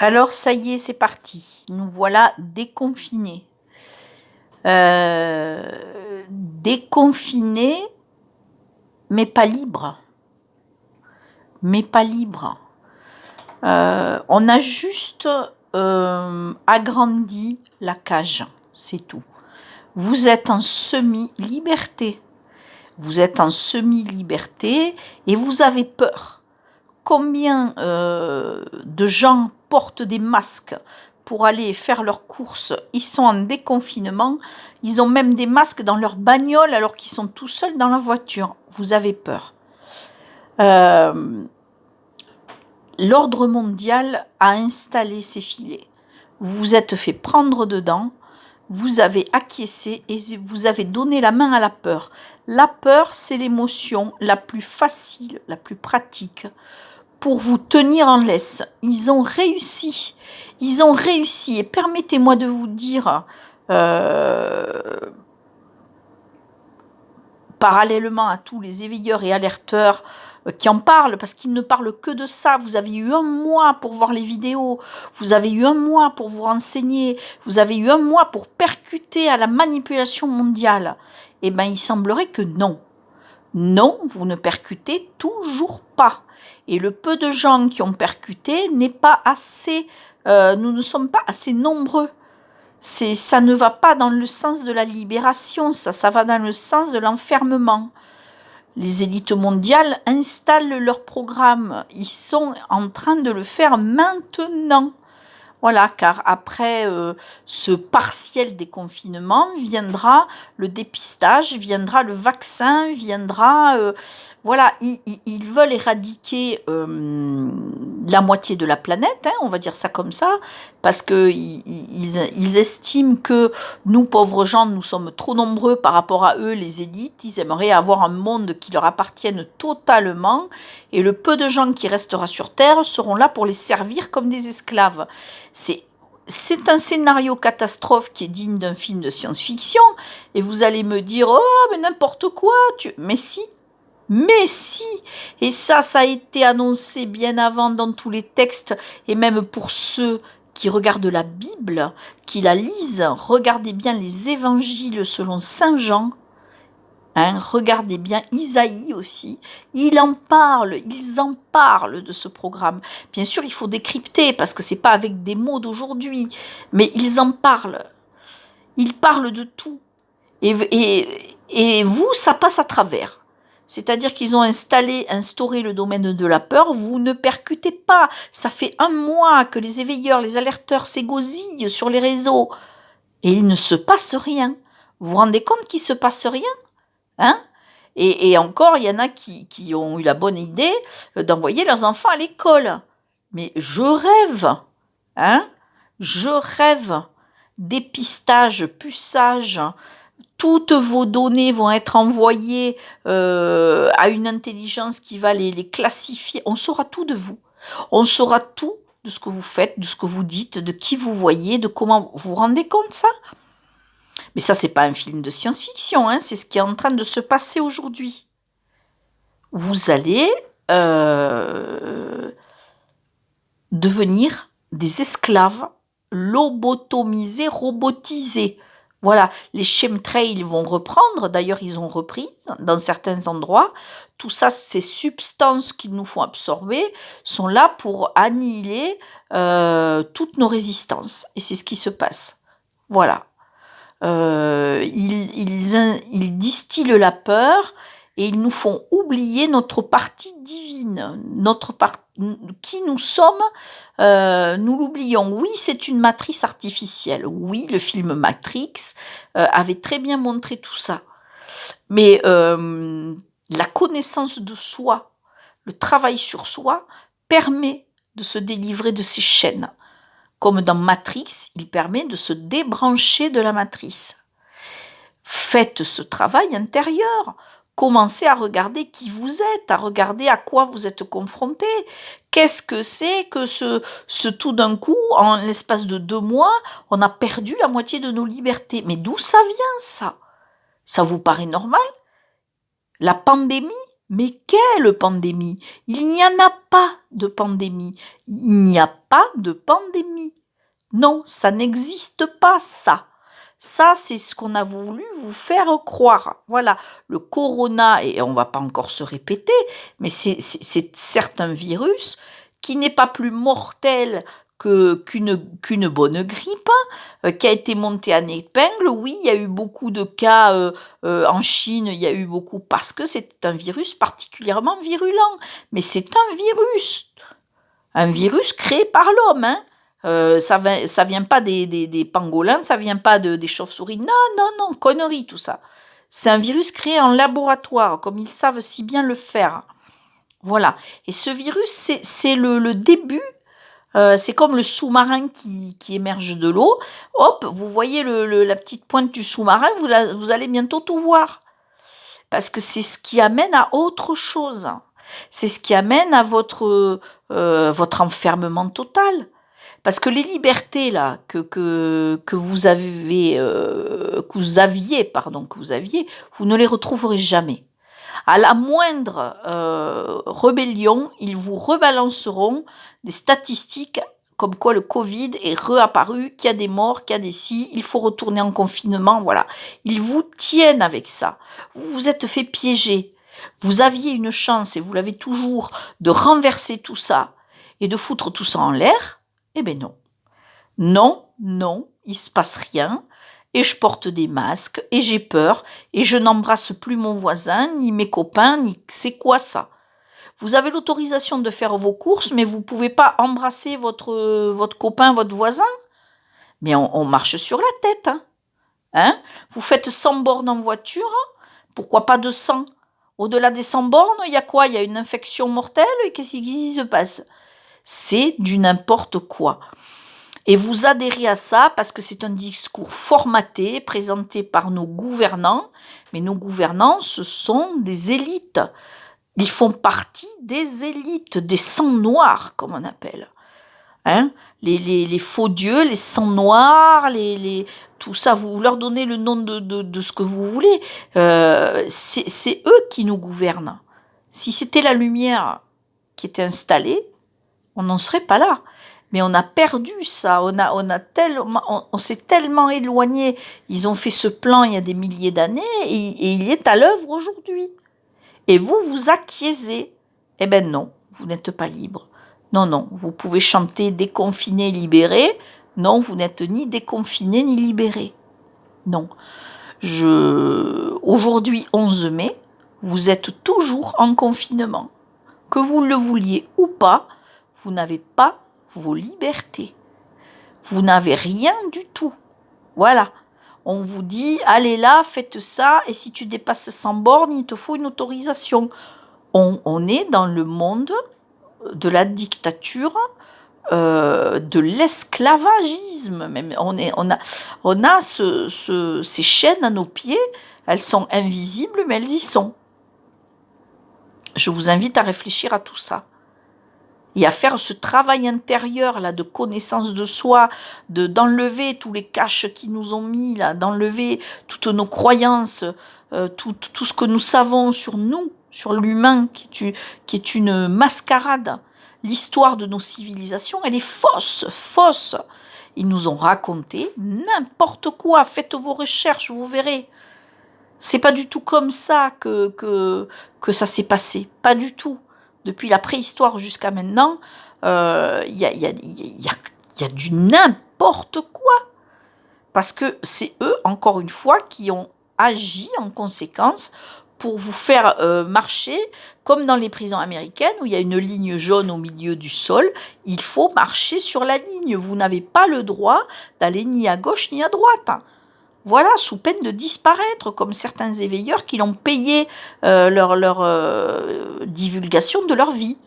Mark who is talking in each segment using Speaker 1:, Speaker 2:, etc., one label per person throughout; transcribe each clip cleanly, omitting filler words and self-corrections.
Speaker 1: Alors ça y est, c'est parti. Nous voilà déconfinés. Déconfinés, mais pas libres. Mais pas libres. On a juste agrandi la cage, c'est tout. Vous êtes en semi-liberté. Vous êtes en semi-liberté et vous avez peur. Combien de gens portent des masques pour aller faire leurs courses? Ils sont en déconfinement. Ils ont même des masques dans leur bagnole alors qu'ils sont tout seuls dans la voiture. Vous avez peur. L'ordre mondial a installé ces filets. Vous vous êtes fait prendre dedans. Vous avez acquiescé et vous avez donné la main à la peur. La peur, c'est l'émotion la plus facile, la plus pratique pour vous tenir en laisse. Ils ont réussi. Ils ont réussi. Et permettez-moi de vous dire, parallèlement à tous les éveilleurs et alerteurs qui en parlent, parce qu'ils ne parlent que de ça. Vous avez eu un mois pour voir les vidéos, vous avez eu un mois pour vous renseigner, vous avez eu un mois pour percuter à la manipulation mondiale. Eh bien, il semblerait que non. Non, vous ne percutez toujours pas. Et le peu de gens qui ont percuté n'est pas assez, nous ne sommes pas assez nombreux. Ça ne va pas dans le sens de la libération, ça va dans le sens de l'enfermement. Les élites mondiales installent leur programme. Ils sont en train de le faire maintenant. Voilà, car après ce partiel déconfinement viendra le dépistage, viendra le vaccin, viendra... voilà, ils veulent éradiquer la moitié de la planète, hein, on va dire ça comme ça, parce qu'ils estiment que nous, pauvres gens, nous sommes trop nombreux par rapport à eux, les élites. Ils aimeraient avoir un monde qui leur appartienne totalement, et le peu de gens qui restera sur Terre seront là pour les servir comme des esclaves. C'est un scénario catastrophe qui est digne d'un film de science-fiction, et vous allez me dire, oh, mais n'importe quoi, mais si, et ça a été annoncé bien avant dans tous les textes, et même pour ceux qui regardent la Bible, qui la lisent, regardez bien les évangiles selon Saint Jean, hein, regardez bien Isaïe aussi, ils en parlent de ce programme. Bien sûr, il faut décrypter, parce que c'est pas avec des mots d'aujourd'hui, mais ils en parlent. Ils parlent de tout. Et vous, ça passe à travers. C'est-à-dire qu'ils ont instauré le domaine de la peur, vous ne percutez pas. Ça fait un mois que les éveilleurs, les alerteurs s'égosillent sur les réseaux, et il ne se passe rien. Vous vous rendez compte qu'il ne se passe rien, hein? Et encore, il y en a qui ont eu la bonne idée d'envoyer leurs enfants à l'école. Mais je rêve, hein? Je rêve. Dépistage, puçage, toutes vos données vont être envoyées à une intelligence qui va les classifier. On saura tout de vous. On saura tout de ce que vous faites, de ce que vous dites, de qui vous voyez, de comment vous vous rendez compte ça? Mais ça, c'est pas un film de science-fiction, hein, c'est ce qui est en train de se passer aujourd'hui. Vous allez devenir des esclaves lobotomisés, robotisés. Voilà, les chemtrails vont reprendre, d'ailleurs ils ont repris dans certains endroits. Tout ça, ces substances qu'ils nous font absorber, sont là pour annihiler toutes nos résistances. Et c'est ce qui se passe. Voilà. Ils distillent la peur et ils nous font oublier notre partie divine, qui nous sommes, nous l'oublions. Oui, c'est une matrice artificielle. Oui, le film Matrix avait très bien montré tout ça. Mais la connaissance de soi, le travail sur soi, permet de se délivrer de ces chaînes. Comme dans Matrix, il permet de se débrancher de la matrice. Faites ce travail intérieur. Commencez à regarder qui vous êtes, à regarder à quoi vous êtes confronté. Qu'est-ce que c'est que ce tout d'un coup, en l'espace de 2 mois, on a perdu la moitié de nos libertés? Mais d'où ça vient, ça? Ça vous paraît normal? La pandémie Mais quelle pandémie? Il n'y en a pas de pandémie. Il n'y a pas de pandémie. Non, ça n'existe pas, ça. Ça, c'est ce qu'on a voulu vous faire croire. Voilà, le corona, et on ne va pas encore se répéter, mais c'est certes un virus qui n'est pas plus mortel qu'une bonne grippe, qui a été monté en épingle. Oui, il y a eu beaucoup de cas en Chine, il y a eu beaucoup parce que c'est un virus particulièrement virulent. Mais c'est un virus créé par l'homme, hein. Ça vient pas des pangolins, ça vient pas des chauves-souris. Non, non, non, conneries tout ça. C'est un virus créé en laboratoire, comme ils savent si bien le faire. Voilà. Et ce virus, c'est le début. C'est comme le sous-marin qui émerge de l'eau. Hop, vous voyez la petite pointe du sous-marin, vous allez bientôt tout voir. Parce que c'est ce qui amène à autre chose. C'est ce qui amène à votre enfermement total. Parce que les libertés là que vous aviez, vous ne les retrouverez jamais. À la moindre rébellion, ils vous rebalanceront des statistiques comme quoi le Covid est réapparu, qu'il y a des morts, qu'il y a des il faut retourner en confinement, voilà. Ils vous tiennent avec ça. Vous vous êtes fait piéger. Vous aviez une chance, et vous l'avez toujours, de renverser tout ça et de foutre tout ça en l'air. Eh bien non. Non, non, il se passe rien, et je porte des masques, et j'ai peur, et je n'embrasse plus mon voisin, ni mes copains, ni... C'est quoi ça? Vous avez l'autorisation de faire vos courses, mais vous ne pouvez pas embrasser votre copain, votre voisin? Mais on marche sur la tête, hein? Hein? Vous faites 100 bornes en voiture, pourquoi pas 200? Au-delà des 100 bornes, il y a quoi? Il y a une infection mortelle, et qu'est-ce qui se passe? C'est du n'importe quoi. Et vous adhérez à ça parce que c'est un discours formaté, présenté par nos gouvernants. Mais nos gouvernants, ce sont des élites. Ils font partie des élites, des sangs noirs, comme on appelle. Hein? Les faux dieux, les sangs noirs, tout ça, vous leur donnez le nom de ce que vous voulez. C'est eux qui nous gouvernent. Si c'était la lumière qui était installée, on n'en serait pas là. Mais on a perdu ça, on s'est tellement éloigné. Ils ont fait ce plan il y a des milliers d'années et il est à l'œuvre aujourd'hui. Et vous acquiescez. Eh ben non, vous n'êtes pas libre. Non, non, vous pouvez chanter déconfiné, libéré. Non, vous n'êtes ni déconfiné ni libéré. Non. Aujourd'hui, 11 mai, vous êtes toujours en confinement. Que vous le vouliez ou pas, vous n'avez pas vos libertés. Vous n'avez rien du tout. Voilà. On vous dit, allez là, faites ça, et si tu dépasses 100 bornes, il te faut une autorisation. On est dans le monde de la dictature, de l'esclavagisme. Même on a ces chaînes à nos pieds, elles sont invisibles, mais elles y sont. Je vous invite à réfléchir à tout ça. Et à faire ce travail intérieur là de connaissance de soi, d'enlever tous les caches qu'ils nous ont mis là, d'enlever toutes nos croyances, tout ce que nous savons sur nous, sur l'humain, qui est une mascarade. L'histoire de nos civilisations, elle est fausse. Ils nous ont raconté n'importe quoi. Faites vos recherches, vous verrez. C'est pas du tout comme ça que ça s'est passé. Pas du tout. Depuis la préhistoire jusqu'à maintenant, il y a du n'importe quoi. Parce que c'est eux, encore une fois, qui ont agi en conséquence pour vous faire marcher, comme dans les prisons américaines, où il y a une ligne jaune au milieu du sol. Il faut marcher sur la ligne. Vous n'avez pas le droit d'aller ni à gauche ni à droite. Voilà, sous peine de disparaître, comme certains éveilleurs qui l'ont payé leur divulgation de leur vie.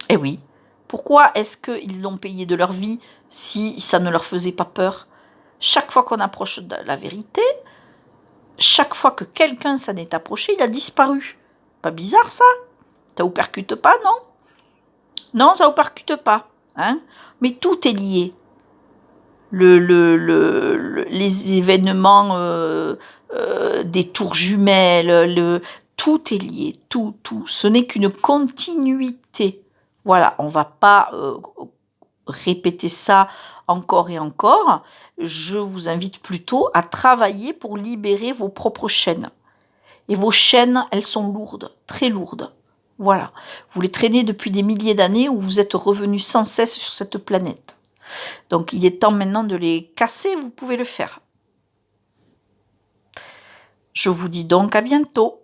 Speaker 1: Eh oui, pourquoi est-ce qu'ils l'ont payé de leur vie si ça ne leur faisait pas peur? Chaque fois qu'on approche de la vérité, chaque fois que quelqu'un s'en est approché, il a disparu. Pas bizarre ça? Ça vous percute pas, non? Non, ça vous percute pas. Hein? Mais tout est lié. Les événements des tours jumelles, Tout est lié, tout. Ce n'est qu'une continuité. Voilà, on ne va pas répéter ça encore et encore. Je vous invite plutôt à travailler pour libérer vos propres chaînes. Et vos chaînes, elles sont lourdes, très lourdes. Voilà. Vous les traînez depuis des milliers d'années où vous êtes revenus sans cesse sur cette planète. Donc il est temps maintenant de les casser, vous pouvez le faire. Je vous dis donc à bientôt.